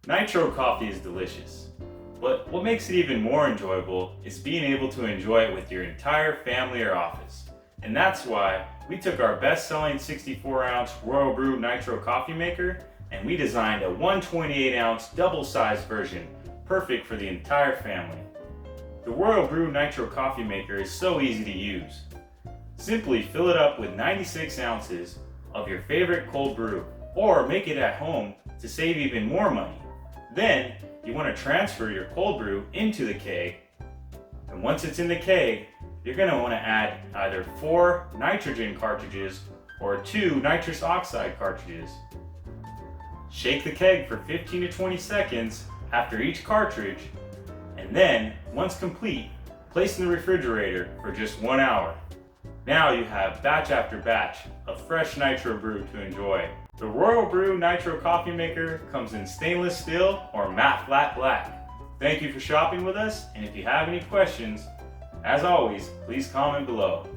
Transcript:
Nitro coffee is delicious, but what makes it even more enjoyable is being able to enjoy it with your entire family or office. And that's why we took our best-selling 64-ounce Royal Brew Nitro Coffee maker and we designed a 128-ounce double-sized version, perfect for the entire family. The Royal Brew Nitro Coffee maker is so easy to use. Simply fill it up with 96 ounces of your favorite cold brew, or make it at home to save even more money. Then, you want to transfer your cold brew into the keg, and once it's in the keg, you're going to want to add either 4 nitrogen cartridges or 2 nitrous oxide cartridges. Shake the keg for 15 to 20 seconds after each cartridge, and then, once complete, place in the refrigerator for just 1 hour. Now you have batch after batch of fresh nitro brew to enjoy. The Royal Brew Nitro Coffee Maker comes in stainless steel or matte flat black. Thank you for shopping with us, and if you have any questions, as always, please comment below.